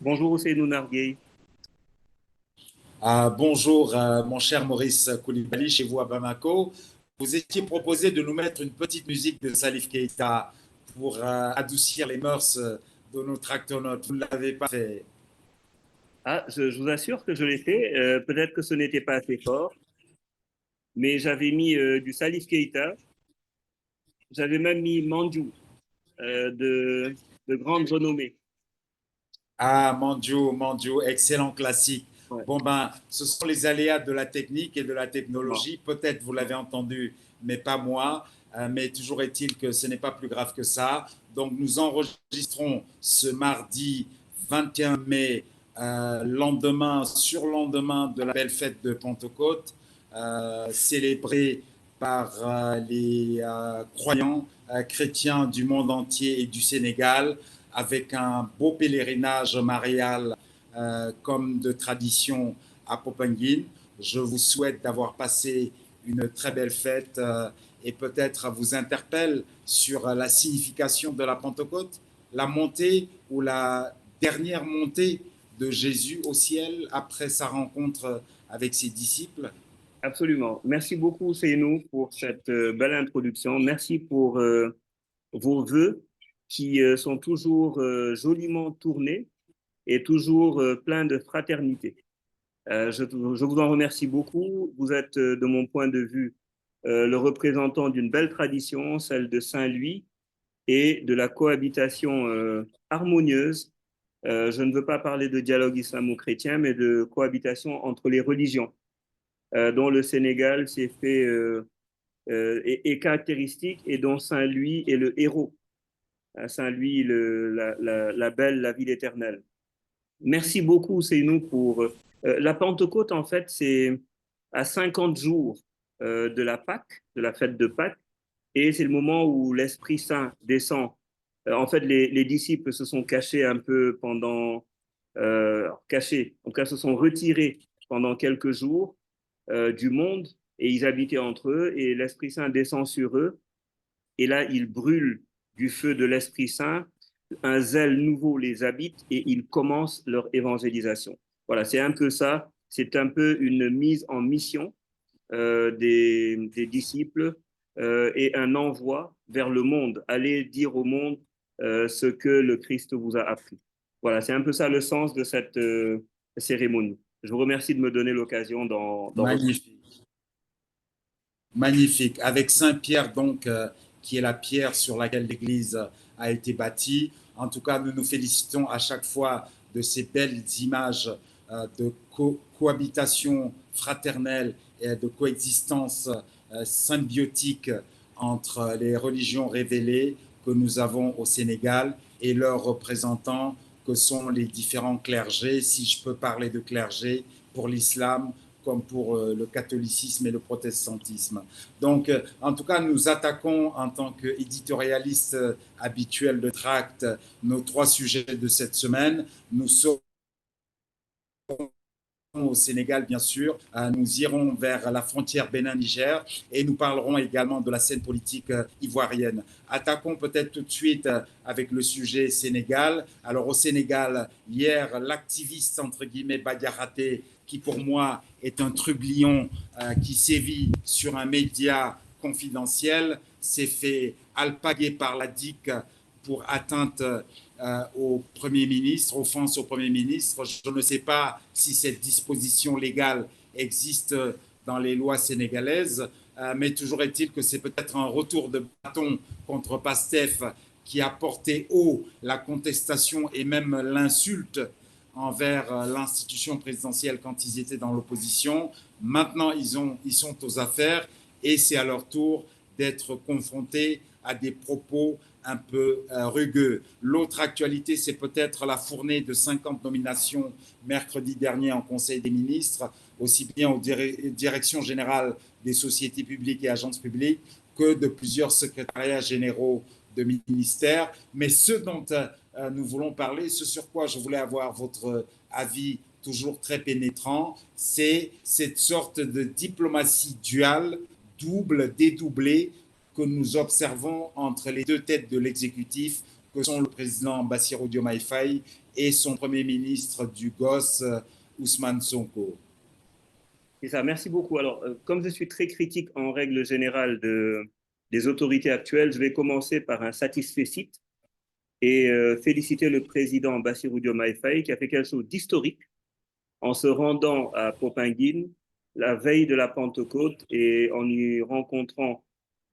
Bonjour Ousseynou Narguey. Bonjour, mon cher Maurice Koulibaly, chez vous à Bamako. Vous étiez proposé de nous mettre une petite musique de Salif Keita pour adoucir les mœurs de notre actonautes. Vous ne l'avez pas fait. Je vous assure que je l'ai fait. Peut-être que ce n'était pas assez fort, mais j'avais mis du Salif Keita. J'avais même mis Mandiou de grande renommée. Mon Dieu, excellent classique. Ouais, Bon ben, ce sont les aléas de la technique et de la vraiment. technologie. Peut-être vous l'avez entendu, mais pas moi. Mais toujours est-il que ce n'est pas plus grave que ça. Donc nous enregistrons ce mardi 21 mai, surlendemain de la belle fête de Pentecôte, célébrée par les croyants chrétiens du monde entier et du Sénégal, avec un beau pèlerinage marial comme de tradition à Popenguine. Je vous souhaite d'avoir passé une très belle fête et peut-être vous interpelle sur la signification de la Pentecôte, la montée ou la dernière montée de Jésus au ciel après sa rencontre avec ses disciples. Absolument. Merci beaucoup Ousseynou pour cette belle introduction. Merci pour vos vœux qui sont toujours joliment tournés et toujours pleins de fraternité. Je vous en remercie beaucoup. Vous êtes, de mon point de vue, le représentant d'une belle tradition, celle de Saint-Louis, et de la cohabitation harmonieuse. Je ne veux pas parler de dialogue islamo-chrétien, mais de cohabitation entre les religions, dont le Sénégal s'est fait est caractéristique et dont Saint-Louis est le héros. Saint-Louis, la belle, la ville éternelle. Merci beaucoup, Seynou, pour la Pentecôte. En fait, c'est à 50 jours de la Pâque, de la fête de Pâques, et c'est le moment où l'Esprit Saint descend. En fait, les disciples se sont cachés un peu pendant, cachés, en tout cas se sont retirés pendant quelques jours du monde, et ils habitaient entre eux, et l'Esprit Saint descend sur eux, et là, ils brûlent du feu de l'Esprit Saint, un zèle nouveau les habite et ils commencent leur évangélisation. Voilà, c'est un peu ça, c'est un peu une mise en mission des disciples et un envoi vers le monde. Allez dire au monde ce que le Christ vous a appris. Voilà, c'est un peu ça le sens de cette cérémonie. Je vous remercie de me donner l'occasion d'en reparler. Magnifique. Magnifique. Avec Saint-Pierre, donc, qui est la pierre sur laquelle l'Église a été bâtie. En tout cas, nous nous félicitons à chaque fois de ces belles images de cohabitation fraternelle et de coexistence symbiotique entre les religions révélées que nous avons au Sénégal et leurs représentants que sont les différents clergés, si je peux parler de clergé pour l'islam comme pour le catholicisme et le protestantisme. Donc, en tout cas, nous attaquons en tant qu'éditorialiste habituel de Tract nos trois sujets de cette semaine. Nous serons au Sénégal, bien sûr. Nous irons vers la frontière Bénin-Niger et nous parlerons également de la scène politique ivoirienne. Attaquons peut-être tout de suite avec le sujet Sénégal. Alors au Sénégal, hier, l'activiste, entre guillemets, Badiaraté, qui pour moi est un trublion qui sévit sur un média confidentiel, s'est fait alpaguer par la DIC pour atteinte au Premier ministre, offense au Premier ministre. Je ne sais pas si cette disposition légale existe dans les lois sénégalaises, mais toujours est-il que c'est peut-être un retour de bâton contre Pastef qui a porté haut la contestation et même l'insulte envers l'institution présidentielle quand ils étaient dans l'opposition. Maintenant, ils sont aux affaires et c'est à leur tour d'être confrontés à des propos un peu rugueux. L'autre actualité, c'est peut-être la fournée de 50 nominations mercredi dernier en Conseil des ministres, aussi bien aux directions générales des sociétés publiques et agences publiques que de plusieurs secrétariats généraux de ministères. Mais ce dont nous voulons parler, ce sur quoi je voulais avoir votre avis toujours très pénétrant, c'est cette sorte de diplomatie duale, double, dédoublée, que nous observons entre les deux têtes de l'exécutif que sont le président Bassirou Diomaye Faye et son premier ministre du GOS, Ousmane Sonko. C'est ça, merci beaucoup. Alors, comme je suis très critique en règle générale des autorités actuelles, je vais commencer par un satisfecit et féliciter le président Bassirou Diomaye Faye qui a fait quelque chose d'historique en se rendant à Popenguine la veille de la Pentecôte et en y rencontrant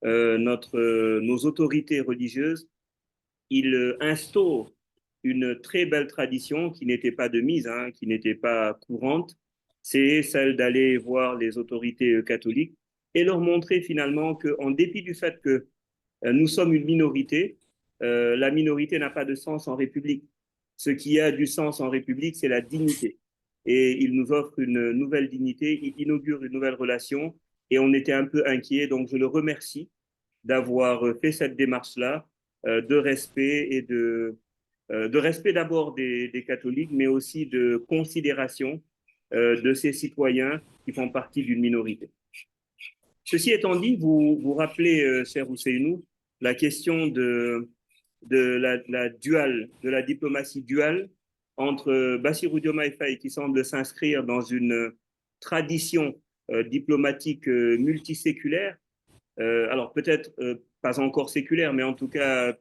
nos autorités religieuses. Il instaure une très belle tradition qui n'était pas de mise, hein, qui n'était pas courante, c'est celle d'aller voir les autorités catholiques et leur montrer finalement qu'en dépit du fait que nous sommes une minorité, la minorité n'a pas de sens en République. Ce qui a du sens en République, c'est la dignité. Et il nous offre une nouvelle dignité, il inaugure une nouvelle relation et on était un peu inquiets. Donc je le remercie d'avoir fait cette démarche-là de respect et de respect d'abord des catholiques, mais aussi de considération de ces citoyens qui font partie d'une minorité. Ceci étant dit, vous vous rappelez, cher Ousseynou, la question de la diplomatie duale entre Bassirou Diomaye Faye qui semble s'inscrire dans une tradition diplomatique multiséculaire, alors peut-être pas encore séculaire, mais en tout cas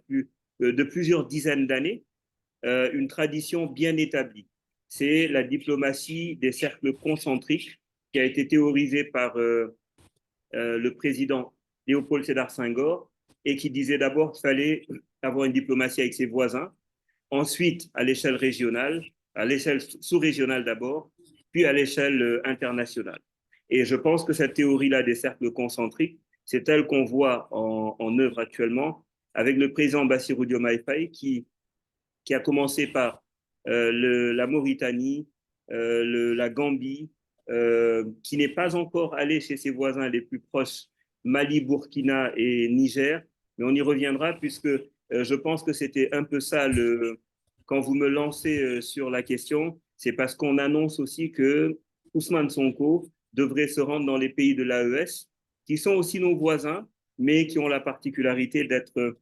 de plusieurs dizaines d'années, une tradition bien établie. C'est la diplomatie des cercles concentriques qui a été théorisée par le président Léopold Sédar Senghor et qui disait d'abord qu'il fallait avoir une diplomatie avec ses voisins, ensuite à l'échelle régionale, à l'échelle sous-régionale d'abord, puis à l'échelle internationale. Et je pense que cette théorie-là des cercles concentriques, c'est elle qu'on voit en œuvre actuellement avec le président Bassirou Diomaye Faye qui a commencé par la Mauritanie, la Gambie, qui n'est pas encore allé chez ses voisins les plus proches, Mali, Burkina et Niger, mais on y reviendra puisque je pense que c'était un peu ça quand vous me lancez sur la question, c'est parce qu'on annonce aussi que Ousmane Sonko devrait se rendre dans les pays de l'AES, qui sont aussi nos voisins, mais qui ont la particularité d'être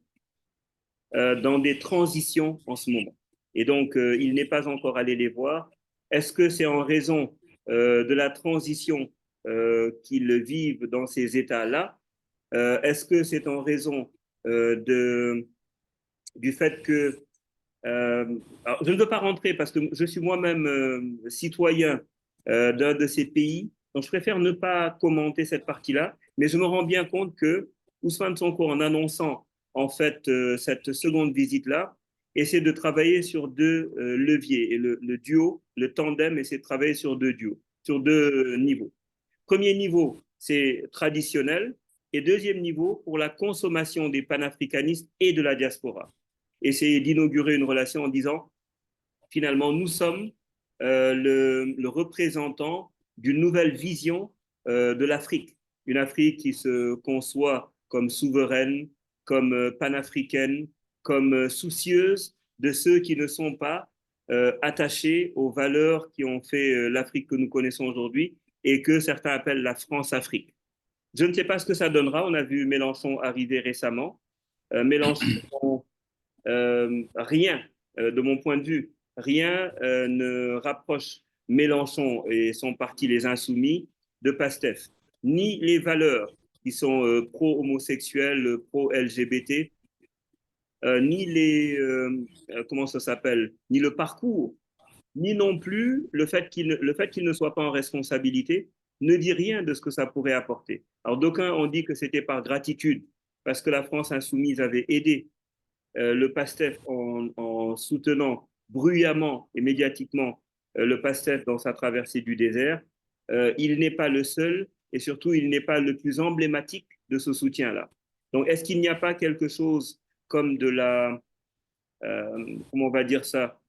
dans des transitions en ce moment. Et donc, il n'est pas encore allé les voir. Est-ce que c'est en raison de la transition qu'ils vivent dans ces États-là? Est-ce que c'est en raison du fait que... alors, je ne veux pas rentrer parce que je suis moi-même citoyen d'un de ces pays, donc je préfère ne pas commenter cette partie-là, mais je me rends bien compte que Ousmane Sonko, en annonçant en fait cette seconde visite-là, essaie de travailler sur deux leviers. Et le duo, le tandem, essaie de travailler sur deux duos, sur deux niveaux. Premier niveau, c'est traditionnel. Et deuxième niveau, pour la consommation des panafricanistes et de la diaspora. Essayer d'inaugurer une relation en disant, finalement, nous sommes le représentant d'une nouvelle vision de l'Afrique. Une Afrique qui se conçoit comme souveraine, comme panafricaine, comme soucieuse de ceux qui ne sont pas attachés aux valeurs qui ont fait l'Afrique que nous connaissons aujourd'hui et que certains appellent la France-Afrique. Je ne sais pas ce que ça donnera. On a vu Mélenchon arriver récemment. Mélenchon, rien, de mon point de vue, rien ne rapproche Mélenchon et son parti Les Insoumis de PASTEF. Ni les valeurs qui sont pro-homosexuels, pro-LGBT, ni comment ça s'appelle, ni le parcours, ni non plus le fait qu'il ne soit pas en responsabilité ne dit rien de ce que ça pourrait apporter. Alors d'aucuns ont dit que c'était par gratitude, parce que la France insoumise avait aidé le PASTEF en soutenant bruyamment et médiatiquement le PASTEF dans sa traversée du désert. Il n'est pas le seul et surtout il n'est pas le plus emblématique de ce soutien-là. Donc est-ce qu'il n'y a pas quelque chose comme de la, comment on va dire ça,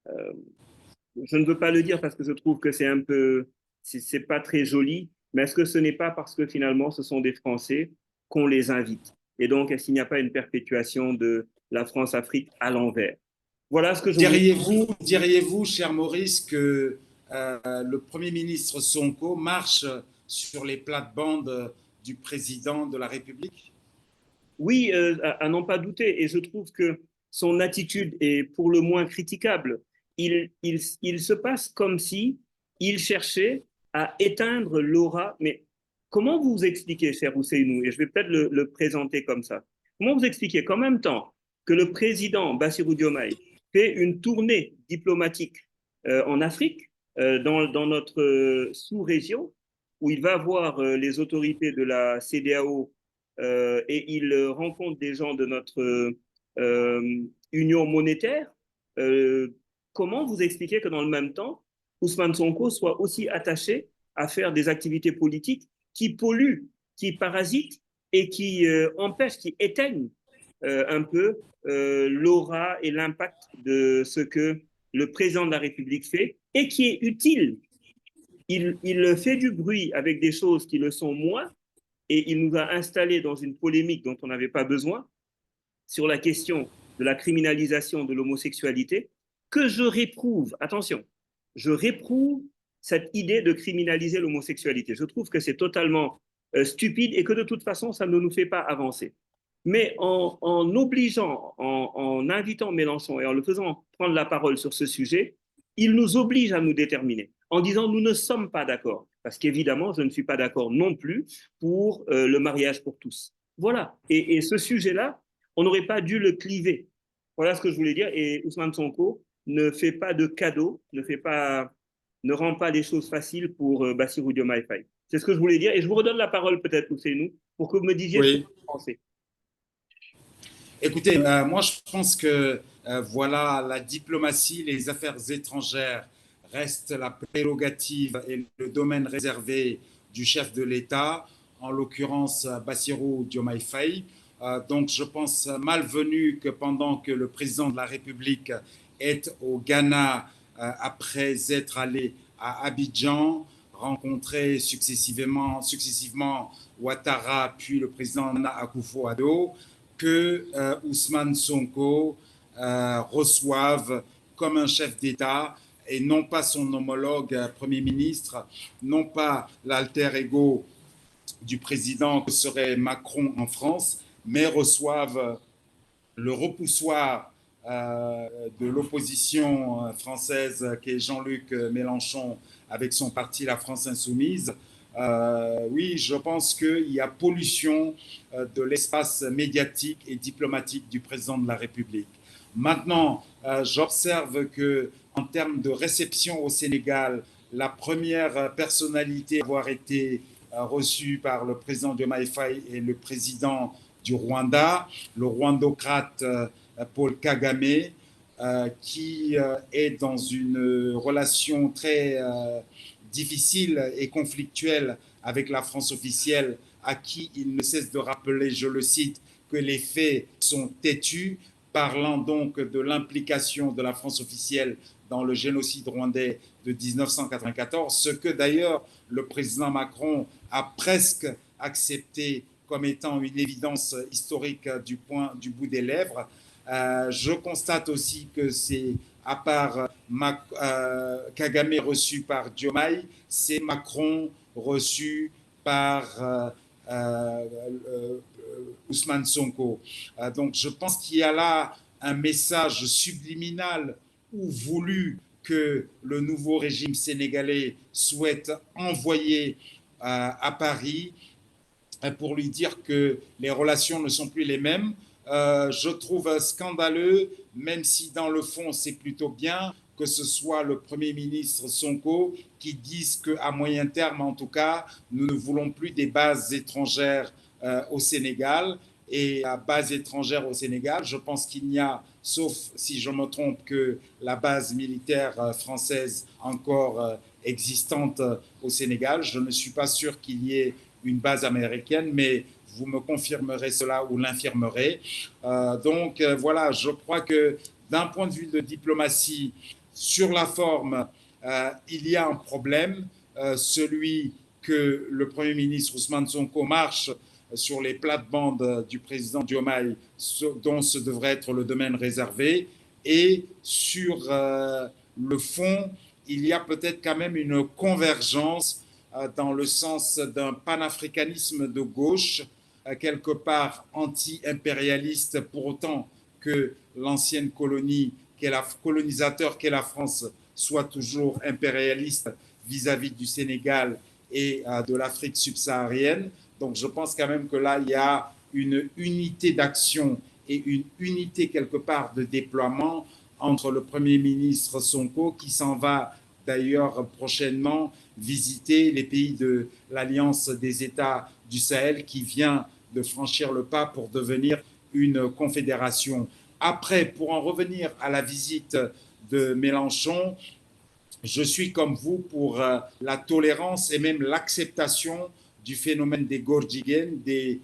je ne veux pas le dire parce que je trouve que c'est un peu, c'est pas très joli, mais est-ce que ce n'est pas parce que finalement ce sont des Français qu'on les invite? Et donc, est-ce qu'il n'y a pas une perpétuation de la France-Afrique à l'envers? Voilà ce que je voulais. Diriez-vous, cher Maurice, que le Premier ministre Sonko marche sur les plates-bandes du président de la République? Oui, à n'en pas douter. Et je trouve que son attitude est pour le moins critiquable. Il se passe comme si il cherchait à éteindre l'aura. Mais comment vous expliquez, cher Ousseynou, et je vais peut-être le présenter comme ça, comment vous expliquez qu'en même temps que le président Bassirou Diomaye fait une tournée diplomatique en Afrique, dans notre sous-région, où il va voir les autorités de la CEDEAO et il rencontre des gens de notre union monétaire, comment vous expliquez que dans le même temps, Ousmane Sonko soit aussi attaché à faire des activités politiques qui polluent, qui parasitent et qui empêchent, qui éteignent un peu l'aura et l'impact de ce que le président de la République fait et qui est utile. Il fait du bruit avec des choses qui le sont moins et il nous a installés dans une polémique dont on n'avait pas besoin sur la question de la criminalisation de l'homosexualité que je réprouve. Attention, je réprouve cette idée de criminaliser l'homosexualité. Je trouve que c'est totalement stupide et que de toute façon, ça ne nous fait pas avancer. Mais en obligeant, en invitant Mélenchon et en le faisant prendre la parole sur ce sujet, il nous oblige à nous déterminer en disant nous ne sommes pas d'accord. Parce qu'évidemment, je ne suis pas d'accord non plus pour le mariage pour tous. Voilà. Et ce sujet-là, on n'aurait pas dû le cliver. Voilà ce que je voulais dire. Et Ousmane Sonko ne fait pas de cadeaux, ne rend pas les choses faciles pour Bassirou Diomaye Faye. C'est ce que je voulais dire. Et je vous redonne la parole peut-être, Ousseynou, pour que vous me disiez ce que vous pensez. Écoutez, moi je pense que voilà, la diplomatie, les affaires étrangères restent la prérogative et le domaine réservé du chef de l'État, en l'occurrence Bassirou Diomaye Faye. Donc je pense malvenu que pendant que le président de la République est au Ghana après être allé à Abidjan, rencontrer successivement Ouattara puis le président Nana Akufo-Addo, que Ousmane Sonko reçoive comme un chef d'État et non pas son homologue Premier ministre, non pas l'alter ego du président que serait Macron en France, mais reçoivent le repoussoir de l'opposition française qui est Jean-Luc Mélenchon avec son parti La France Insoumise. Oui, je pense qu'il y a pollution de l'espace médiatique et diplomatique du président de la République. Maintenant, j'observe que en termes de réception au Sénégal, la première personnalité à avoir été reçue par le président Diomaye Faye est le président du Rwanda, le rwandocrate Paul Kagame, qui est dans une relation très difficile et conflictuelle avec la France officielle, à qui il ne cesse de rappeler, je le cite, que les faits sont têtus, parlant donc de l'implication de la France officielle dans le génocide rwandais de 1994, ce que d'ailleurs le président Macron a presque accepté comme étant une évidence historique du bout des lèvres. Je constate aussi que c'est, à part Kagame reçu par Diomaye, c'est Macron reçu par Ousmane Sonko. Donc je pense qu'il y a là un message subliminal ou voulu que le nouveau régime sénégalais souhaite envoyer à Paris pour lui dire que les relations ne sont plus les mêmes. Je trouve scandaleux, même si dans le fond c'est plutôt bien, que ce soit le Premier ministre Sonko qui dise qu'à moyen terme, en tout cas, nous ne voulons plus des bases étrangères au Sénégal. Et à base étrangère au Sénégal, je pense qu'il n'y a, sauf si je me trompe, que la base militaire française encore existante au Sénégal. Je ne suis pas sûr qu'il y ait une base américaine, mais vous me confirmerez cela ou l'infirmerez. Donc voilà, je crois que d'un point de vue de diplomatie, sur la forme, il y a un problème, celui que le Premier ministre Ousmane Sonko marche sur les plates-bandes du président Diomaye, dont ce devrait être le domaine réservé, et sur le fond, il y a peut-être quand même une convergence dans le sens d'un panafricanisme de gauche, quelque part anti-impérialiste, pour autant que l'ancienne colonie, colonisateur qu'est la France, soit toujours impérialiste vis-à-vis du Sénégal et de l'Afrique subsaharienne. Donc je pense quand même que là, il y a une unité d'action et une unité quelque part de déploiement entre le Premier ministre Sonko, qui s'en va d'ailleurs prochainement visiter les pays de l'Alliance des États du Sahel, qui vient de franchir le pas pour devenir une confédération. Après, pour en revenir à la visite de Mélenchon, je suis comme vous pour la tolérance et même l'acceptation du phénomène des gordigènes, des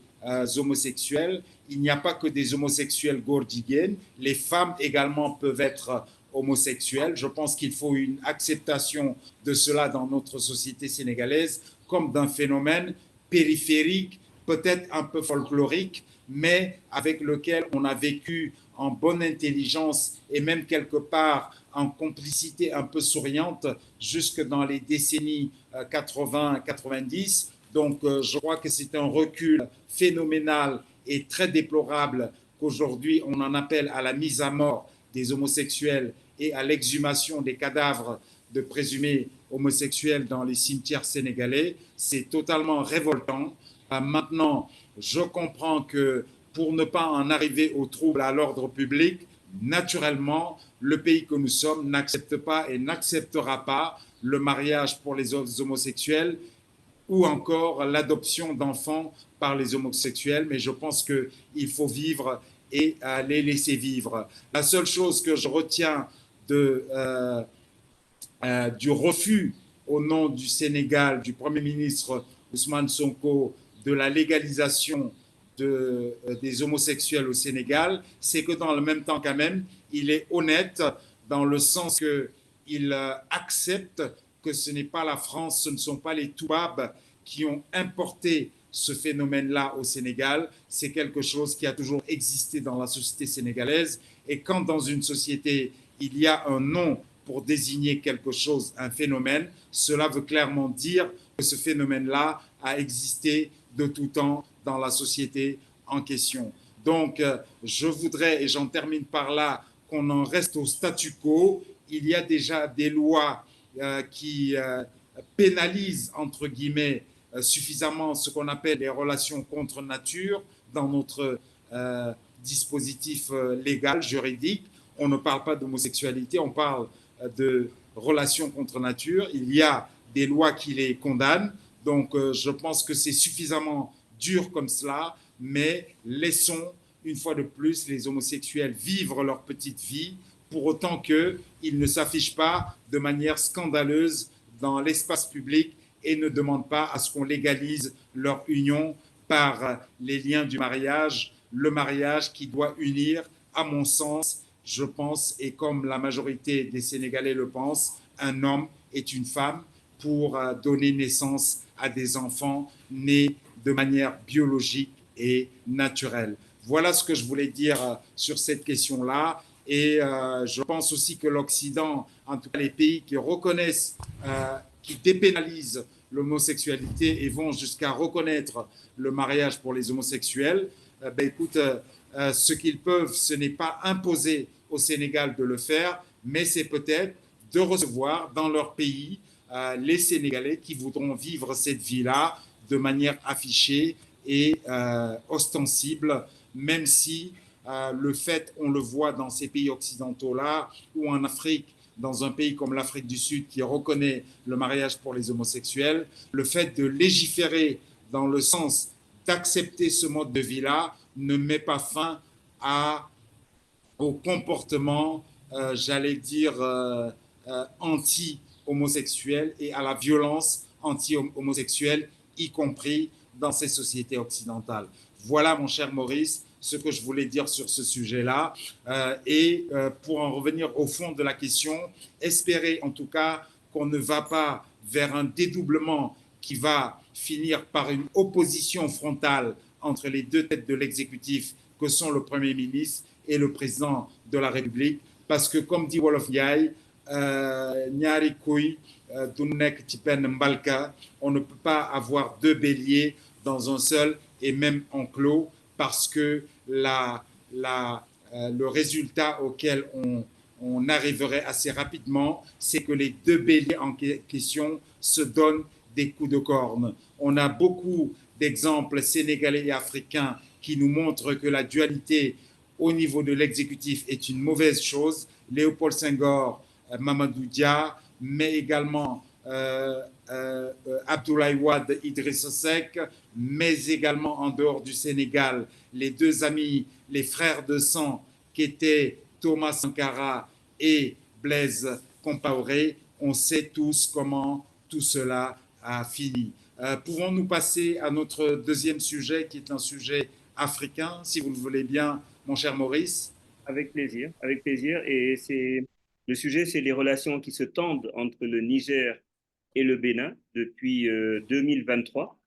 homosexuels. Il n'y a pas que des homosexuels gordigènes, les femmes également peuvent être homosexuelles. Je pense qu'il faut une acceptation de cela dans notre société sénégalaise comme d'un phénomène périphérique, peut-être un peu folklorique, mais avec lequel on a vécu en bonne intelligence et même quelque part en complicité un peu souriante jusque dans les décennies 80-90. Donc je crois que c'est un recul phénoménal et très déplorable qu'aujourd'hui on en appelle à la mise à mort des homosexuels et à l'exhumation des cadavres de présumés homosexuels dans les cimetières sénégalais. C'est totalement révoltant. Maintenant, je comprends que pour ne pas en arriver au trouble à l'ordre public, naturellement, le pays que nous sommes n'accepte pas et n'acceptera pas le mariage pour les homosexuels ou encore l'adoption d'enfants par les homosexuels. Mais je pense qu'il faut vivre et les laisser vivre. La seule chose que je retiens du refus au nom du Sénégal, du Premier ministre Ousmane Sonko, de la légalisation des homosexuels au Sénégal, c'est que dans le même temps quand même, il est honnête dans le sens qu'il accepte que ce n'est pas la France, ce ne sont pas les Toubabs qui ont importé ce phénomène-là au Sénégal. C'est quelque chose qui a toujours existé dans la société sénégalaise. Et quand dans une société, il y a un nom pour désigner quelque chose, un phénomène, cela veut clairement dire que ce phénomène-là a existé de tout temps dans la société en question. Donc, je voudrais, et j'en termine par là, qu'on en reste au statu quo. Il y a déjà des lois qui pénalisent, entre guillemets, suffisamment ce qu'on appelle les relations contre nature dans notre dispositif légal, juridique. On ne parle pas d'homosexualité, on parle de relations contre nature. Il y a des lois qui les condamnent. Donc, je pense que c'est suffisamment dur comme cela, mais laissons une fois de plus les homosexuels vivre leur petite vie, pour autant qu'ils ne s'affichent pas de manière scandaleuse dans l'espace public et ne demandent pas à ce qu'on légalise leur union par les liens du mariage, le mariage qui doit unir, à mon sens, je pense, et comme la majorité des Sénégalais le pensent, un homme est une femme pour donner naissance à des enfants nés de manière biologique et naturelle. Voilà ce que je voulais dire sur cette question-là. Et je pense aussi que l'Occident, en tout cas les pays qui reconnaissent, qui dépénalisent l'homosexualité et vont jusqu'à reconnaître le mariage pour les homosexuels, ce qu'ils peuvent, ce n'est pas imposer au Sénégal de le faire, mais c'est peut-être de recevoir dans leur pays les Sénégalais qui voudront vivre cette vie-là de manière affichée et ostensible, même si le fait, on le voit dans ces pays occidentaux-là ou en Afrique, dans un pays comme l'Afrique du Sud qui reconnaît le mariage pour les homosexuels, le fait de légiférer dans le sens d'accepter ce mode de vie-là ne met pas fin au comportement, j'allais dire, anti-homosexuel et à la violence anti-homosexuelle, y compris dans ces sociétés occidentales. Voilà, mon cher Maurice, ce que je voulais dire sur ce sujet-là. Pour en revenir au fond de la question, espérer en tout cas qu'on ne va pas vers un dédoublement qui va finir par une opposition frontale entre les deux têtes de l'exécutif que sont le Premier ministre et le président de la République. Parce que, comme dit Wolof Ndiaye, ñaari kuy du nekk ci benn mbalka, on ne peut pas avoir deux béliers dans un seul et même enclos, parce que le résultat auquel on arriverait assez rapidement, c'est que les deux béliers en question se donnent des coups de corne. On a beaucoup d'exemples sénégalais et africains qui nous montrent que la dualité au niveau de l'exécutif est une mauvaise chose. Léopold Senghor, Mamadou Dia, mais également Abdoulaye Wade, Idrissa Seck, mais également en dehors du Sénégal, les deux amis, les frères de sang qui étaient Thomas Sankara et Blaise Compaoré. On sait tous comment tout cela a fini. Pouvons-nous passer à notre deuxième sujet, qui est un sujet africain, si vous le voulez bien, mon cher Maurice? Avec plaisir, avec plaisir. Et le sujet, c'est les relations qui se tendent entre le Niger et le Bénin depuis 2023.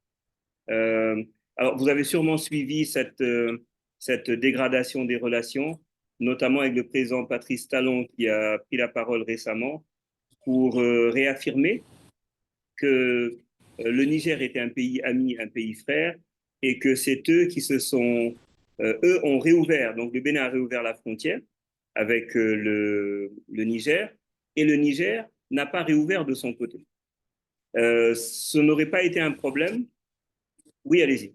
Alors, vous avez sûrement suivi cette dégradation des relations, notamment avec le président Patrice Talon qui a pris la parole récemment pour réaffirmer que le Niger était un pays ami, un pays frère, et que c'est eux qui eux ont réouvert, donc le Bénin a réouvert la frontière avec le Niger, et le Niger n'a pas réouvert de son côté. Ce n'aurait pas été un problème. Oui, allez-y.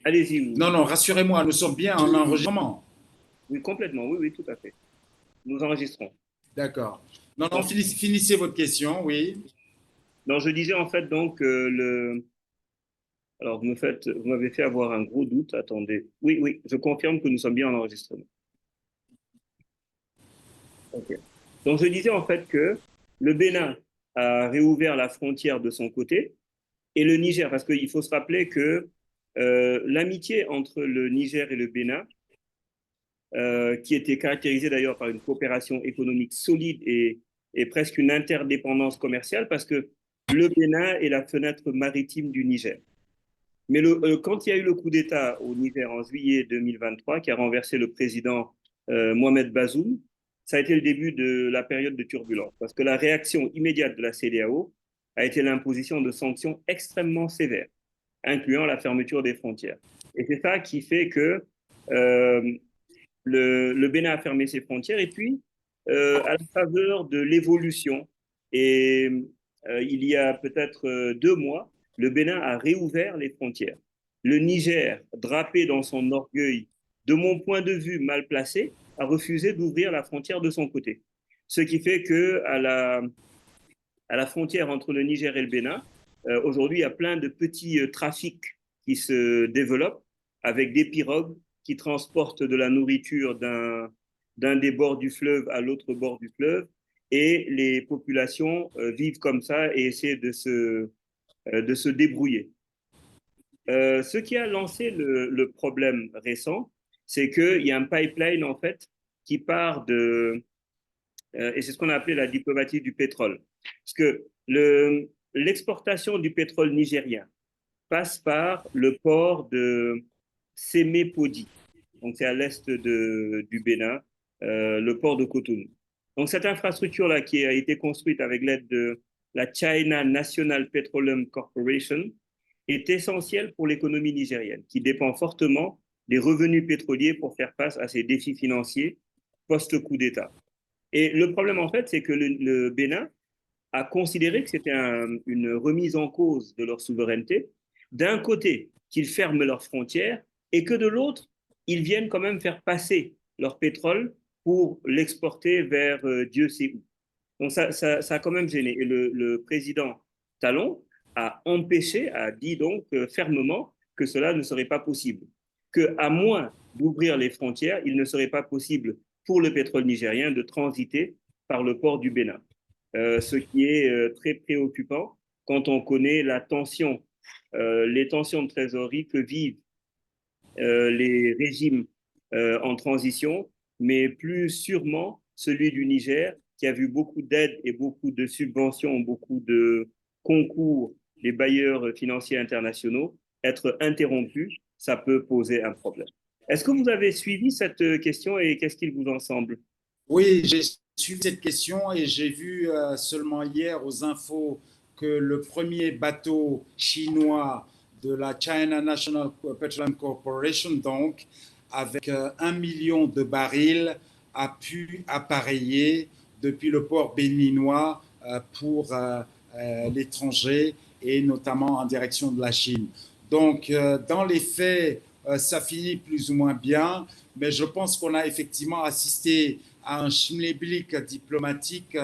Allez-y. Non, non, rassurez-moi, nous sommes bien en enregistrement. Oui, complètement, oui, oui, tout à fait. Nous enregistrons. D'accord. Non, non, finissez votre question, oui. Non, je disais en fait donc Alors, vous m'avez fait avoir un gros doute. Attendez. Oui, oui, je confirme que nous sommes bien en enregistrement. Ok. Donc, je disais en fait que le Bénin a réouvert la frontière de son côté et le Niger, parce qu'il faut se rappeler que l'amitié entre le Niger et le Bénin, qui était caractérisée d'ailleurs par une coopération économique solide et presque une interdépendance commerciale, parce que le Bénin est la fenêtre maritime du Niger. Mais quand il y a eu le coup d'État au Niger en juillet 2023, qui a renversé le président Mohamed Bazoum, ça a été le début de la période de turbulence, parce que la réaction immédiate de la CEDEAO a été l'imposition de sanctions extrêmement sévères, incluant la fermeture des frontières. Et c'est ça qui fait que euh, le Bénin a fermé ses frontières, et puis, à la faveur de l'évolution, et il y a peut-être 2 mois, le Bénin a réouvert les frontières. Le Niger, drapé dans son orgueil, de mon point de vue mal placé, a refusé d'ouvrir la frontière de son côté. Ce qui fait que à la frontière entre le Niger et le Bénin, aujourd'hui, il y a plein de petits trafics qui se développent avec des pirogues qui transportent de la nourriture d'un des bords du fleuve à l'autre bord du fleuve. Et les populations vivent comme ça et essaient de se débrouiller. Ce qui a lancé le problème récent, c'est qu'il y a un pipeline, en fait, qui part et c'est ce qu'on a appelé la diplomatie du pétrole. Parce que l'exportation du pétrole nigérien passe par le port de Sémé-Podi. Donc, c'est à l'est du Bénin, le port de Cotonou. Donc, cette infrastructure-là qui a été construite avec l'aide de la China National Petroleum Corporation est essentielle pour l'économie nigérienne, qui dépend fortement des revenus pétroliers pour faire face à ses défis financiers post-coup d'État. Et le problème, en fait, c'est que le Bénin a considéré que c'était une remise en cause de leur souveraineté. D'un côté, qu'ils ferment leurs frontières et que de l'autre, ils viennent quand même faire passer leur pétrole pour l'exporter vers Dieu sait où. Donc ça a quand même gêné. Et le président Talon a dit donc fermement que cela ne serait pas possible. Qu'à moins d'ouvrir les frontières, il ne serait pas possible pour le pétrole nigérien de transiter par le port du Bénin. Ce qui est très préoccupant quand on connaît les tensions de trésorerie que vivent les régimes en transition, mais plus sûrement celui du Niger, qui a vu beaucoup d'aides et beaucoup de subventions, beaucoup de concours des bailleurs financiers internationaux être interrompus. Ça peut poser un problème. Est-ce que vous avez suivi cette question et qu'est-ce qu'il vous en semble? Oui, j'ai suivi cette question et j'ai vu seulement hier aux infos que le premier bateau chinois de la China National Petroleum Corporation, donc, avec 1 million de barils, a pu appareiller depuis le port béninois pour l'étranger et notamment en direction de la Chine. Donc, dans les faits, ça finit plus ou moins bien, mais je pense qu'on a effectivement assisté à un schmilblick diplomatique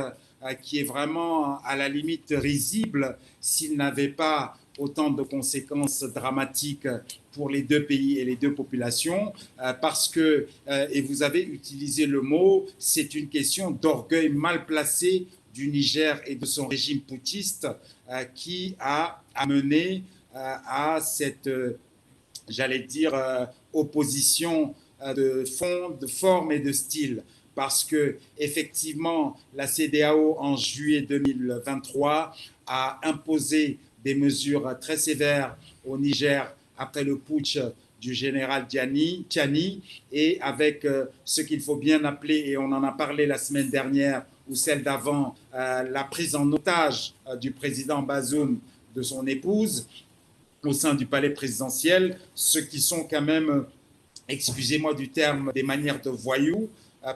qui est vraiment à la limite risible s'il n'avait pas autant de conséquences dramatiques pour les deux pays et les deux populations, parce que, et vous avez utilisé le mot, c'est une question d'orgueil mal placé du Niger et de son régime putschiste qui a amené à cette, j'allais dire, opposition de fond, de forme et de style. Parce que effectivement, la CEDEAO en juillet 2023 a imposé des mesures très sévères au Niger après le putsch du général Tiani et avec ce qu'il faut bien appeler, et on en a parlé la semaine dernière ou celle d'avant, la prise en otage du président Bazoum de son épouse au sein du palais présidentiel, ce qui sont quand même, excusez-moi du terme, des manières de voyous,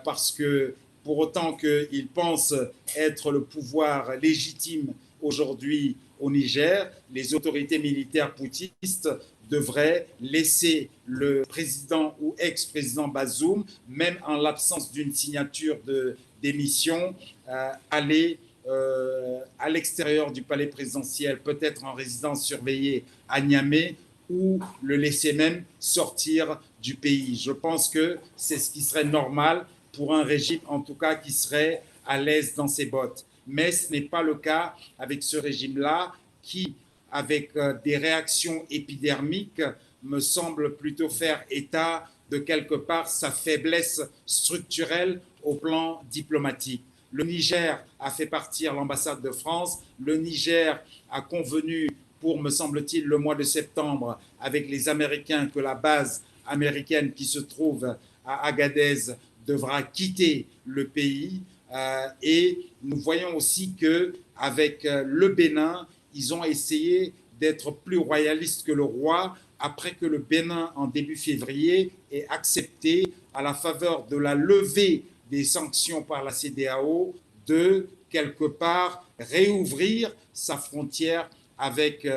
parce que pour autant qu'ils pensent être le pouvoir légitime aujourd'hui au Niger, les autorités militaires putschistes devraient laisser le président ou ex-président Bazoum, même en l'absence d'une signature de démission, aller à l'extérieur du palais présidentiel, peut-être en résidence surveillée à Niamey, ou le laisser même sortir du pays. Je pense que c'est ce qui serait normal pour un régime, en tout cas, qui serait à l'aise dans ses bottes. Mais ce n'est pas le cas avec ce régime-là qui, avec des réactions épidermiques, me semble plutôt faire état de quelque part sa faiblesse structurelle au plan diplomatique. Le Niger a fait partir l'ambassade de France. Le Niger a convenu pour, me semble-t-il, le mois de septembre avec les Américains que la base américaine qui se trouve à Agadez devra quitter le pays. Et nous voyons aussi qu'avec le Bénin, ils ont essayé d'être plus royalistes que le roi après que le Bénin, en début février, ait accepté, à la faveur de la levée des sanctions par la CEDEAO, de quelque part réouvrir sa frontière avec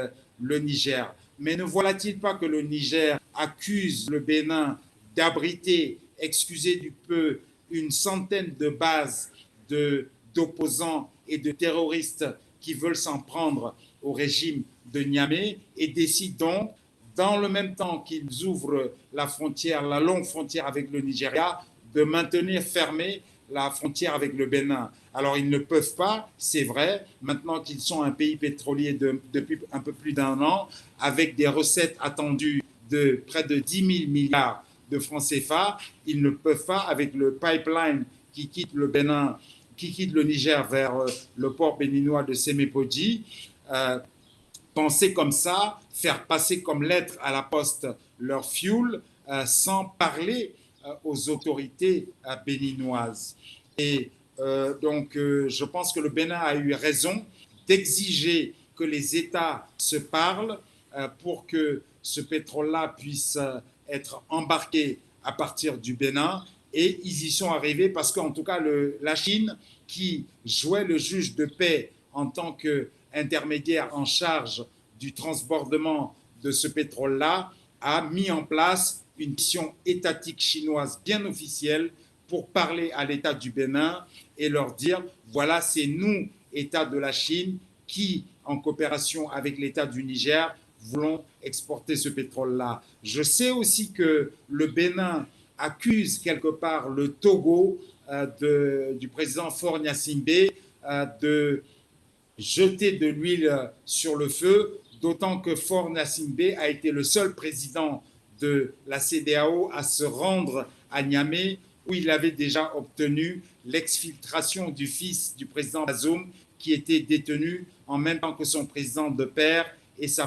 le Niger. Mais ne voilà-t-il pas que le Niger accuse le Bénin d'abriter, excusez du peu, une centaine de bases d'opposants et de terroristes qui veulent s'en prendre au régime de Niamey et décide donc, dans le même temps qu'ils ouvrent la frontière, la longue frontière avec le Nigeria, de maintenir fermée la frontière avec le Bénin. Alors, ils ne peuvent pas, c'est vrai, maintenant qu'ils sont un pays pétrolier depuis un peu plus d'un an, avec des recettes attendues de près de 10 000 milliards de francs CFA, ils ne peuvent pas, avec le pipeline qui quitte le Bénin, qui quitte le Niger vers le port béninois de Sémépoji, penser comme ça, faire passer comme lettre à la poste leur fuel, sans parler aux autorités béninoises. Et donc, je pense que le Bénin a eu raison d'exiger que les États se parlent pour que ce pétrole-là puisse être embarqué à partir du Bénin. Et ils y sont arrivés parce qu'en tout cas, la Chine, qui jouait le juge de paix en tant qu'intermédiaire en charge du transbordement de ce pétrole-là, a mis en place une mission étatique chinoise bien officielle pour parler à l'État du Bénin et leur dire, voilà, c'est nous, État de la Chine, qui, en coopération avec l'État du Niger, voulons exporter ce pétrole-là. Je sais aussi que le Bénin accuse quelque part le Togo du président Faure Gnassingbé de jeter de l'huile sur le feu, d'autant que Faure Gnassingbé a été le seul président de la CEDEAO à se rendre à Niamey, où il avait déjà obtenu l'exfiltration du fils du président Bazoum, qui était détenu en même temps que son président de père et sa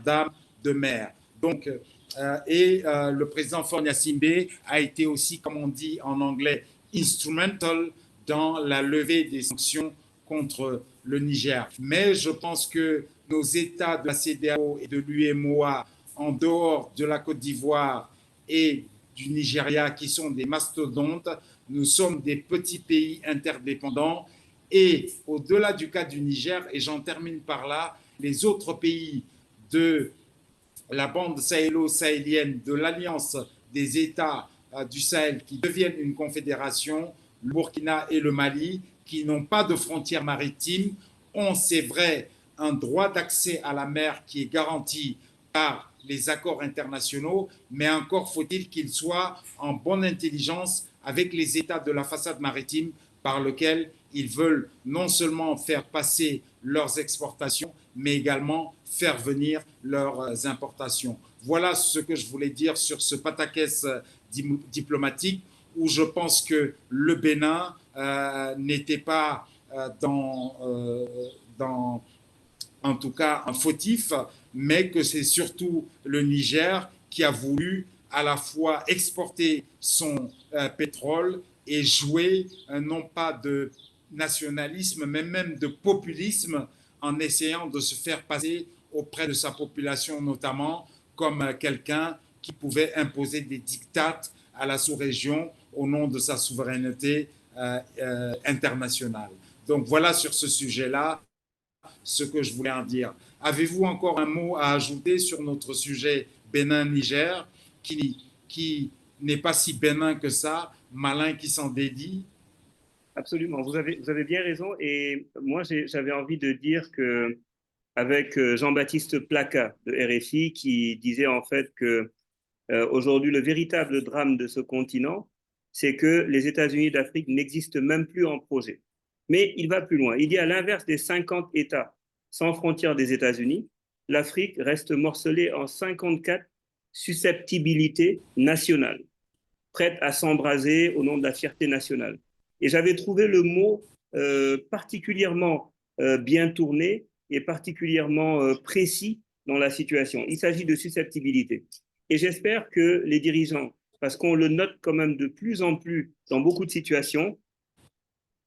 dame de mère. Donc, le président Faure Gnassingbé a été aussi, comme on dit en anglais, instrumental dans la levée des sanctions contre le Niger. Mais je pense que nos États de la CEDEAO et de l'UEMOA, en dehors de la Côte d'Ivoire et du Nigeria, qui sont des mastodontes. Nous sommes des petits pays interdépendants. Et au-delà du cas du Niger, et j'en termine par là, les autres pays de la bande sahélo-sahélienne, de l'alliance des États du Sahel qui deviennent une confédération, le Burkina et le Mali, qui n'ont pas de frontières maritimes, ont, c'est vrai, un droit d'accès à la mer qui est garanti par les accords internationaux, mais encore faut-il qu'ils soient en bonne intelligence avec les États de la façade maritime par lequel ils veulent non seulement faire passer leurs exportations, mais également faire venir leurs importations. Voilà ce que je voulais dire sur ce pataquès diplomatique où je pense que le Bénin n'était pas dans en tout cas un fautif, mais que c'est surtout le Niger qui a voulu à la fois exporter son pétrole et jouer non pas de nationalisme, mais même de populisme en essayant de se faire passer auprès de sa population notamment comme quelqu'un qui pouvait imposer des dictates à la sous-région au nom de sa souveraineté internationale. Donc voilà sur ce sujet-là ce que je voulais en dire. Avez-vous encore un mot à ajouter sur notre sujet Bénin-Niger, qui n'est pas si bénin que ça, malin qui s'en dédie? Absolument, vous avez bien raison. Et moi, j'avais envie de dire que, avec Jean-Baptiste Placa de RFI, qui disait en fait que aujourd'hui, le véritable drame de ce continent, c'est que les États-Unis d'Afrique n'existent même plus en projet. Mais il va plus loin. Il dit à l'inverse des 50 États sans frontières des États-Unis, l'Afrique reste morcelée en 54 susceptibilités nationales, prêtes à s'embraser au nom de la fierté nationale. Et j'avais trouvé le mot particulièrement bien tourné et particulièrement précis dans la situation. Il s'agit de susceptibilité. Et j'espère que les dirigeants, parce qu'on le note quand même de plus en plus dans beaucoup de situations,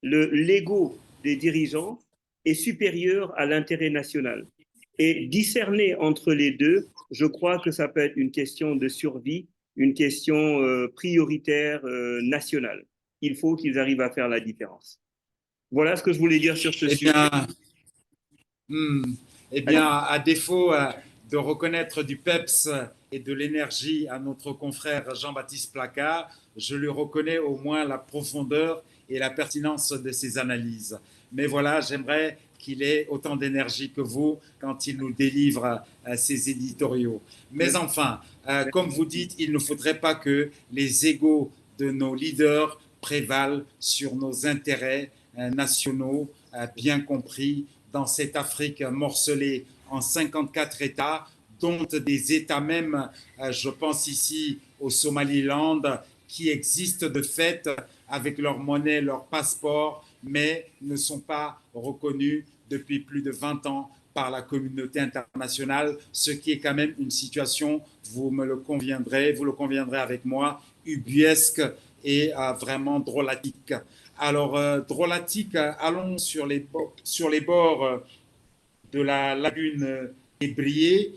l'ego des dirigeants est supérieur à l'intérêt national. Et discerner entre les deux, je crois que ça peut être une question de survie, une question prioritaire nationale. Il faut qu'ils arrivent à faire la différence. Voilà ce que je voulais dire sur ce sujet. Hmm, eh bien, à défaut de reconnaître du peps et de l'énergie à notre confrère Jean-Baptiste Placard, je lui reconnais au moins la profondeur et la pertinence de ses analyses. Mais voilà, j'aimerais qu'il ait autant d'énergie que vous quand il nous délivre ses éditoriaux. Mais enfin, comme vous dites, il ne faudrait pas que les égos de nos leaders prévalent sur nos intérêts nationaux bien compris dans cette Afrique morcelée en 54 États, dont des États même, je pense ici au Somaliland, qui existent de fait avec leur monnaie, leur passeport, mais ne sont pas reconnus depuis plus de 20 ans par la communauté internationale, ce qui est quand même une situation, vous le conviendrez avec moi, ubuesque et vraiment drôlatique. Alors, drôlatique, allons sur les bords de la lagune des Briées,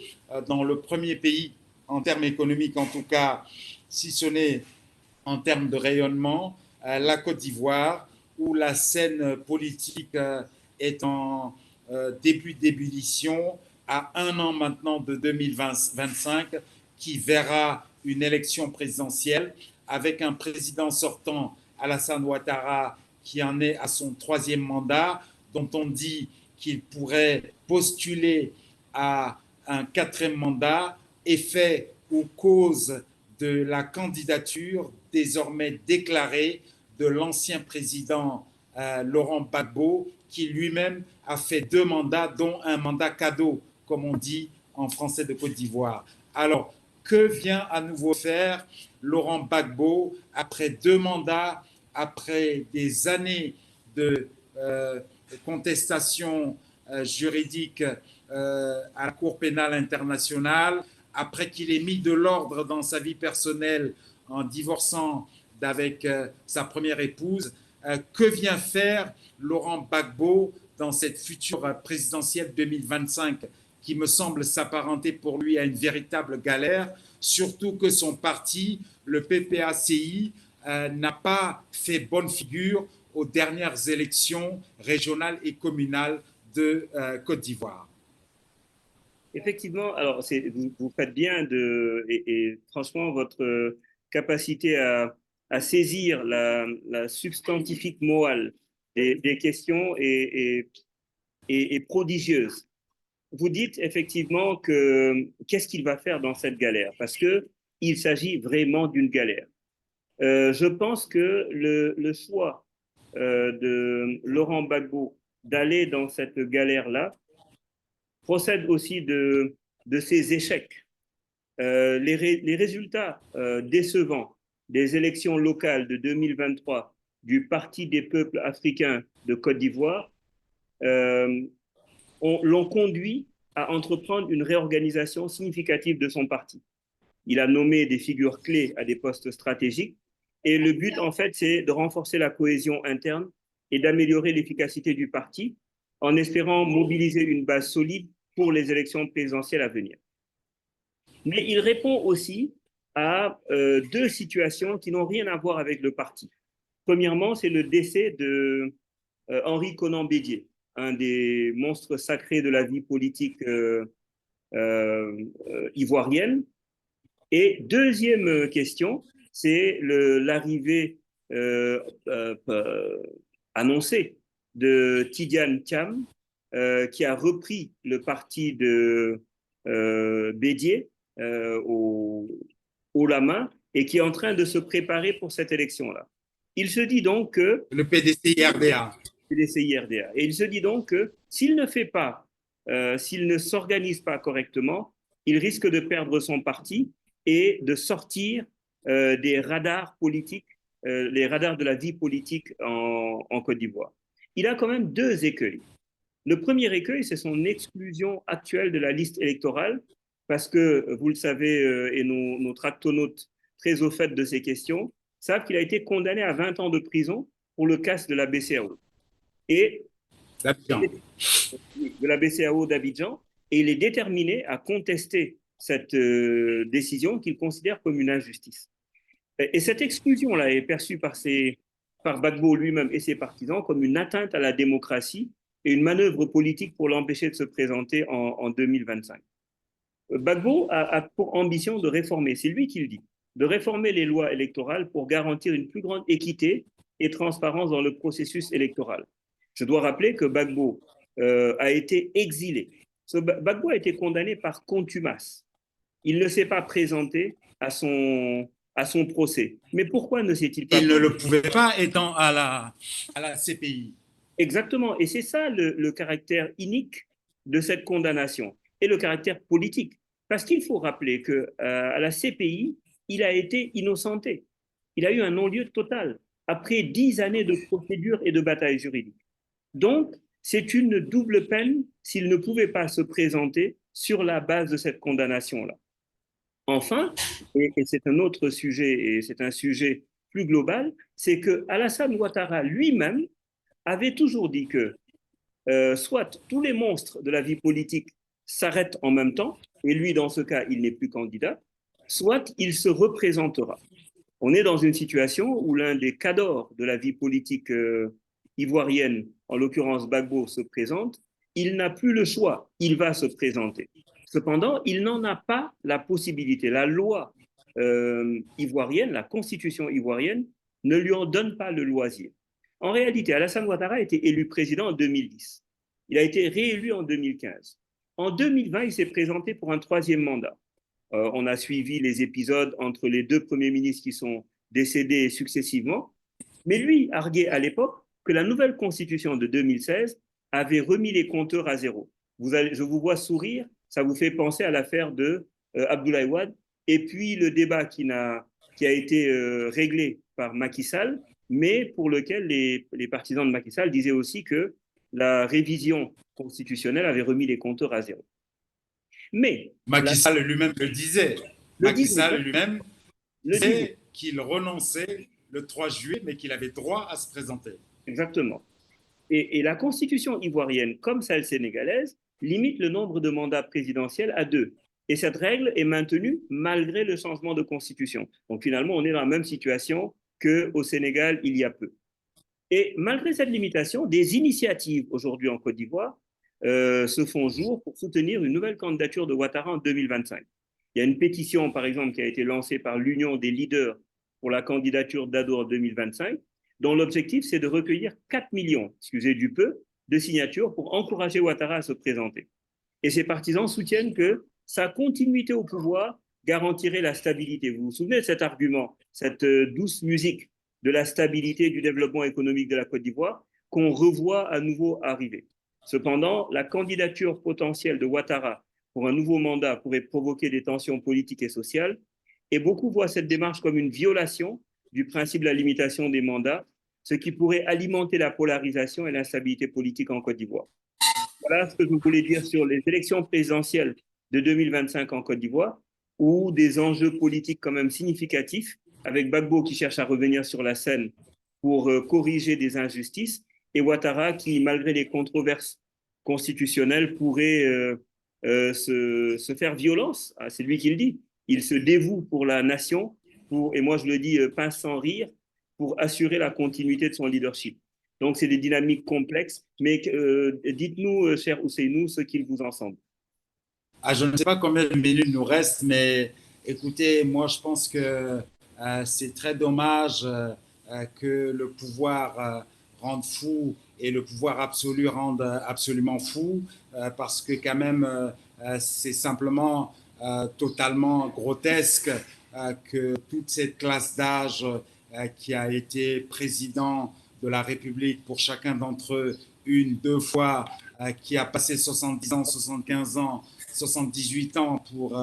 dans le premier pays, en termes économiques en tout cas, si ce n'est en termes de rayonnement, la Côte d'Ivoire, où la scène politique est en début d'ébullition, à un an maintenant de 2025, qui verra une élection présidentielle avec un président sortant, Alassane Ouattara, qui en est à son troisième mandat, dont on dit qu'il pourrait postuler à un quatrième mandat, effet ou cause de la candidature désormais déclarée de l'ancien président Laurent Gbagbo, qui lui-même a fait 2 mandats, dont un mandat cadeau, comme on dit en français de Côte d'Ivoire. Alors, que vient à nouveau faire Laurent Gbagbo après 2 mandats, après des années de contestation juridique à la Cour pénale internationale, après qu'il ait mis de l'ordre dans sa vie personnelle en divorçant d'avec sa première épouse, que vient faire Laurent Gbagbo dans cette future présidentielle 2025 qui me semble s'apparenter pour lui à une véritable galère, surtout que son parti, le PPACI, n'a pas fait bonne figure aux dernières élections régionales et communales de Côte d'Ivoire. Effectivement, alors vous faites bien et franchement, votre capacité à saisir la substantifique morale des questions est prodigieuse. Vous dites effectivement que qu'est-ce qu'il va faire dans cette galère? Parce qu'il s'agit vraiment d'une galère. Je pense que le choix de Laurent Gbagbo d'aller dans cette galère-là procède aussi de ses échecs. Les résultats décevants des élections locales de 2023 du Parti des peuples africains de Côte d'Ivoire l'ont conduit à entreprendre une réorganisation significative de son parti. Il a nommé des figures clés à des postes stratégiques et le but, en fait, c'est de renforcer la cohésion interne et d'améliorer l'efficacité du parti en espérant mobiliser une base solide pour les élections présidentielles à venir. Mais il répond aussi à deux situations qui n'ont rien à voir avec le parti. Premièrement, c'est le décès de Henri Konan Bédié, un des monstres sacrés de la vie politique ivoirienne. Et deuxième question, c'est l'arrivée annoncée de Tidiane Thiam, qui a repris le parti de Bédié au la main et qui est en train de se préparer pour cette élection-là. Il se dit donc que... Le PDCI-RDA. PDCI-RDA. Et il se dit donc que s'il ne fait pas, s'il ne s'organise pas correctement, il risque de perdre son parti et de sortir des radars politiques, les radars de la vie politique en Côte d'Ivoire. Il a quand même deux écueils. Le premier écueil, c'est son exclusion actuelle de la liste électorale, parce que, vous le savez, et nos tractonautes très au fait de ces questions, savent qu'il a été condamné à 20 ans de prison pour le casse de la BCAO. Et de la BCAO d'Abidjan, et il est déterminé à contester cette décision qu'il considère comme une injustice. Et cette exclusion-là est perçue par Gbagbo lui-même et ses partisans comme une atteinte à la démocratie et une manœuvre politique pour l'empêcher de se présenter en 2025. Gbagbo a pour ambition de réformer, c'est lui qui le dit, de réformer les lois électorales pour garantir une plus grande équité et transparence dans le processus électoral. Je dois rappeler que Gbagbo a été exilé. Gbagbo a été condamné par contumace. Il ne s'est pas présenté à son procès. Mais pourquoi ne s'est-il pas... Il ne le pouvait pas étant à la CPI. Exactement. Et c'est ça le caractère inique de cette condamnation et le caractère politique. Parce qu'il faut rappeler qu'à la CPI, il a été innocenté. Il a eu un non-lieu total après 10 années de procédure et de bataille juridique. Donc, c'est une double peine s'il ne pouvait pas se présenter sur la base de cette condamnation-là. Enfin, et c'est un autre sujet, et c'est un sujet plus global, c'est que Alassane Ouattara lui-même avait toujours dit que soit tous les monstres de la vie politique s'arrêtent en même temps, et lui, dans ce cas, il n'est plus candidat, soit il se représentera. On est dans une situation où l'un des cadors de la vie politique ivoirienne, en l'occurrence Gbagbo, se présente. Il n'a plus le choix, il va se présenter. Cependant, il n'en a pas la possibilité. La loi ivoirienne, la constitution ivoirienne, ne lui en donne pas le loisir. En réalité, Alassane Ouattara a été élu président en 2010. Il a été réélu en 2015. En 2020, il s'est présenté pour un troisième mandat. On a suivi les épisodes entre les deux premiers ministres qui sont décédés successivement. Mais lui arguait à l'époque que la nouvelle constitution de 2016 avait remis les compteurs à zéro. Je vous vois sourire, ça vous fait penser à l'affaire de Abdoulaye Wade et puis le débat qui a été réglé par Macky Sall, mais pour lequel les partisans de Macky Sall disaient aussi que la révision constitutionnelle avait remis les compteurs à zéro. Mais Macky Sall lui-même le disait. Macky Sall lui-même disait qu'il renonçait le 3 juillet, mais qu'il avait droit à se présenter. Exactement. Et la constitution ivoirienne, comme celle sénégalaise, limite le nombre de mandats présidentiels à 2. Et cette règle est maintenue malgré le changement de constitution. Donc finalement, on est dans la même situation qu'au Sénégal il y a peu. Et malgré cette limitation, des initiatives aujourd'hui en Côte d'Ivoire se font jour pour soutenir une nouvelle candidature de Ouattara en 2025. Il y a une pétition, par exemple, qui a été lancée par l'Union des leaders pour la candidature d'Ado en 2025, dont l'objectif, c'est de recueillir 4 millions, excusez du peu, de signatures pour encourager Ouattara à se présenter. Et ses partisans soutiennent que sa continuité au pouvoir garantirait la stabilité. Vous vous souvenez de cet argument, cette douce musique de la stabilité et du développement économique de la Côte d'Ivoire qu'on revoit à nouveau arriver. Cependant, la candidature potentielle de Ouattara pour un nouveau mandat pourrait provoquer des tensions politiques et sociales, et beaucoup voient cette démarche comme une violation du principe de la limitation des mandats, ce qui pourrait alimenter la polarisation et l'instabilité politique en Côte d'Ivoire. Voilà ce que je voulais dire sur les élections présidentielles de 2025 en Côte d'Ivoire, ou des enjeux politiques quand même significatifs, avec Gbagbo qui cherche à revenir sur la scène pour corriger des injustices, et Ouattara qui, malgré les controverses constitutionnelles, pourrait se faire violence. Ah, c'est lui qui le dit. Il se dévoue pour la nation, et moi je le dis pas sans rire, pour assurer la continuité de son leadership. Donc, c'est des dynamiques complexes, mais dites-nous, cher Ousseynou, ce qu'il vous en semble. Ah, je ne sais pas combien de minutes nous reste, mais écoutez, moi je pense que c'est très dommage que le pouvoir rende fou et le pouvoir absolu rende absolument fou, parce que quand même, c'est simplement totalement grotesque que toute cette classe d'âge qui a été président de la République pour chacun d'entre eux, une, deux fois, qui a passé 70 ans, 75 ans, 78 ans pour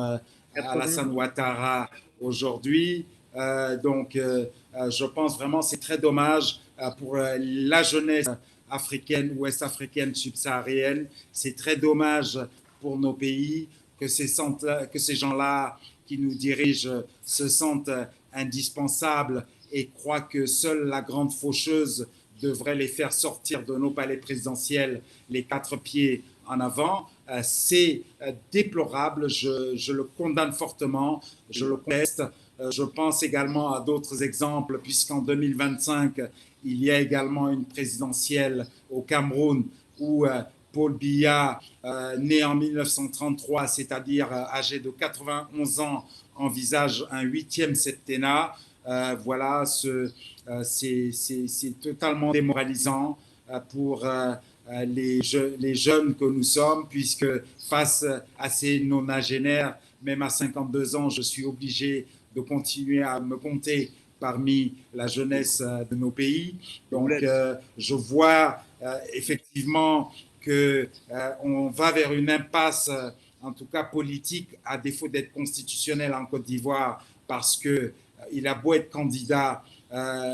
Alassane Ouattara aujourd'hui. Je pense vraiment que c'est très dommage pour la jeunesse africaine, ouest-africaine, subsaharienne. C'est très dommage pour nos pays que ces gens-là qui nous dirigent se sentent indispensables et croient que seule la grande faucheuse devrait les faire sortir de nos palais présidentiels les 4 pieds en avant. C'est déplorable, je le condamne fortement, je le conteste. Je pense également à d'autres exemples, puisqu'en 2025, il y a également une présidentielle au Cameroun où Paul Biya, né en 1933, c'est-à-dire âgé de 91 ans, envisage un 8e septennat. Voilà, c'est totalement démoralisant pour les jeunes que nous sommes, puisque face à ces nonagénaires, même à 52 ans, je suis obligé de continuer à me compter parmi la jeunesse de nos pays. Donc, je vois effectivement qu'on va vers une impasse, en tout cas politique, à défaut d'être constitutionnelle en Côte d'Ivoire, parce qu'il a beau être candidat,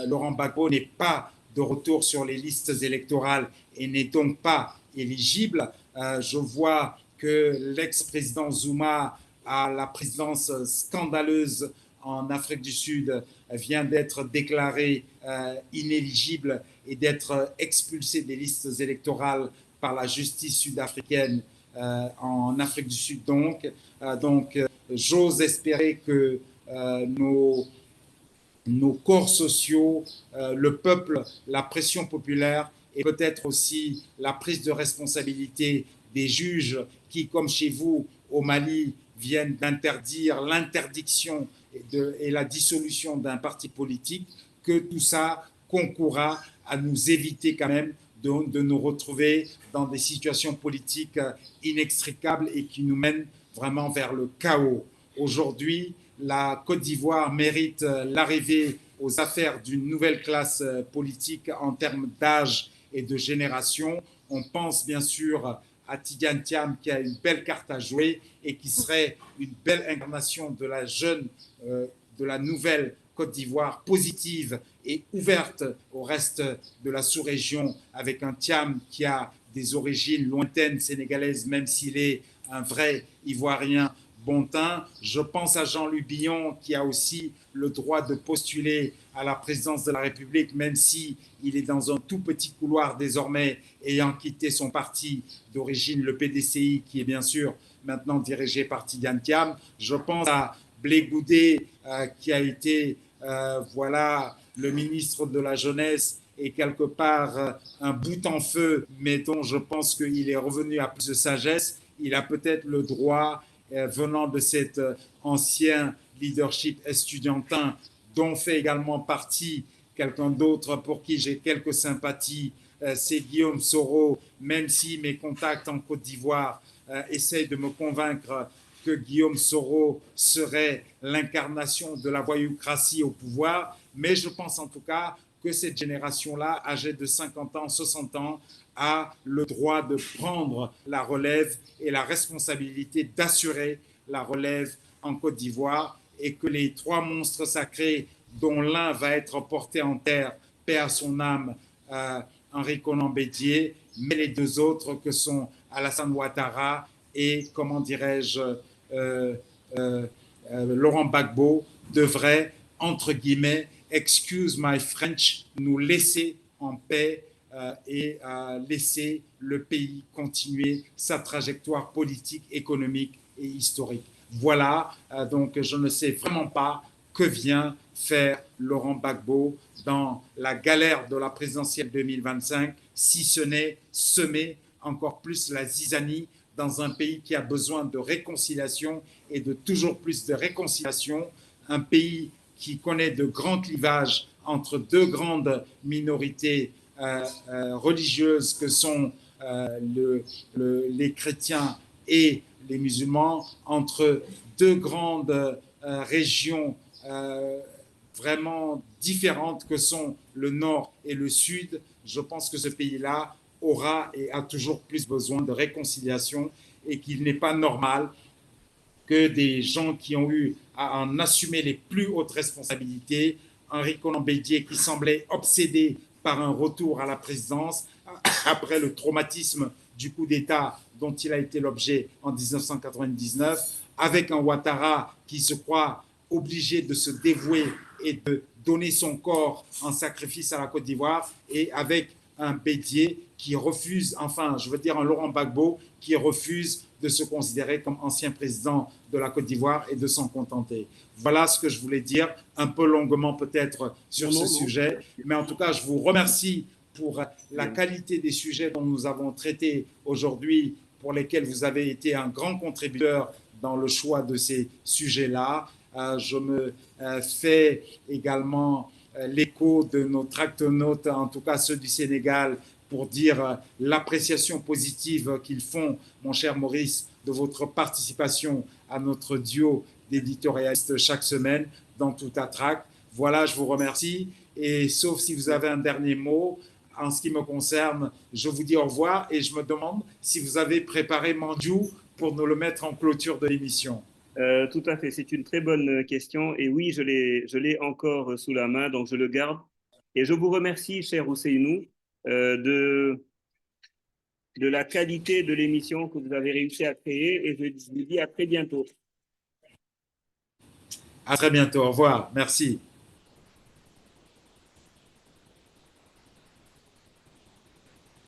Laurent Gbagbo n'est pas de retour sur les listes électorales et n'est donc pas éligible. Je vois que l'ex-président Zuma à la présidence scandaleuse en Afrique du Sud vient d'être déclaré inéligible et d'être expulsé des listes électorales par la justice sud-africaine en Afrique du Sud. Donc, j'ose espérer que nos corps sociaux, le peuple, la pression populaire et peut-être aussi la prise de responsabilité des juges qui, comme chez vous au Mali, viennent d'interdire l'interdiction et la dissolution d'un parti politique, que tout ça concourra à nous éviter quand même de nous retrouver dans des situations politiques inextricables et qui nous mènent vraiment vers le chaos. Aujourd'hui, la Côte d'Ivoire mérite l'arrivée aux affaires d'une nouvelle classe politique en termes d'âge et de génération. On pense bien sûr à Tidiane Thiam qui a une belle carte à jouer et qui serait une belle incarnation de de la nouvelle Côte d'Ivoire positive et ouverte au reste de la sous-région, avec un Thiam qui a des origines lointaines sénégalaises, même s'il est un vrai Ivoirien bon teint. Je pense à Jean-Louis Billon qui a aussi le droit de postuler à la présidence de la République, même s'il est dans un tout petit couloir désormais, ayant quitté son parti d'origine, le PDCI, qui est bien sûr maintenant dirigé par Tidiane Thiam. Je pense à Blé Goudé, qui a été voilà, le ministre de la Jeunesse et quelque part un bout en feu, mais dont je pense qu'il est revenu à plus de sagesse. Il a peut-être le droit, venant de cet ancien leadership estudiantin, dont fait également partie quelqu'un d'autre pour qui j'ai quelques sympathies, c'est Guillaume Soro, même si mes contacts en Côte d'Ivoire essayent de me convaincre que Guillaume Soro serait l'incarnation de la voyoucratie au pouvoir, mais je pense en tout cas que cette génération-là, âgée de 50 ans, 60 ans, a le droit de prendre la relève et la responsabilité d'assurer la relève en Côte d'Ivoire, et que les trois monstres sacrés, dont l'un va être porté en terre, paix à son âme, Henri Konan Bédié, mais les deux autres que sont Alassane Ouattara et, comment dirais-je, Laurent Gbagbo, devraient, entre guillemets, excuse my French, nous laisser en paix et laisser le pays continuer sa trajectoire politique, économique et historique. Voilà, donc je ne sais vraiment pas que vient faire Laurent Gbagbo dans la galère de la présidentielle 2025, si ce n'est semer encore plus la zizanie dans un pays qui a besoin de réconciliation et de toujours plus de réconciliation, un pays qui connaît de grands clivages entre deux grandes minorités religieuses que sont les chrétiens et les musulmans, entre deux grandes régions vraiment différentes que sont le nord et le sud. Je pense que ce pays-là aura et a toujours plus besoin de réconciliation, et qu'il n'est pas normal que des gens qui ont eu à en assumer les plus hautes responsabilités, Henri Konan Bédié, qui semblait obsédé par un retour à la présidence après le traumatisme du coup d'État dont il a été l'objet en 1999, avec un Ouattara qui se croit obligé de se dévouer et de donner son corps en sacrifice à la Côte d'Ivoire, et avec un Bédié qui refuse, enfin, je veux dire un Laurent Gbagbo qui refuse de se considérer comme ancien président de la Côte d'Ivoire et de s'en contenter. Voilà ce que je voulais dire, un peu longuement peut-être sur ce sujet, mais en tout cas, je vous remercie pour la qualité des sujets dont nous avons traité aujourd'hui, pour lesquels vous avez été un grand contributeur dans le choix de ces sujets-là. Je me fais également l'écho de nos tractonautes, en tout cas ceux du Sénégal, pour dire l'appréciation positive qu'ils font, mon cher Maurice, de votre participation à notre duo d'éditorialistes chaque semaine dans Tout à Trac. Voilà, je vous remercie. Et sauf si vous avez un dernier mot, en ce qui me concerne, je vous dis au revoir, et je me demande si vous avez préparé Mandjou pour nous le mettre en clôture de l'émission. Tout à fait, c'est une très bonne question. Et oui, je l'ai encore sous la main, donc je le garde. Et je vous remercie, cher Ousseynou, de la qualité de l'émission que vous avez réussi à créer. Et je vous dis à très bientôt. À très bientôt. Au revoir. Merci.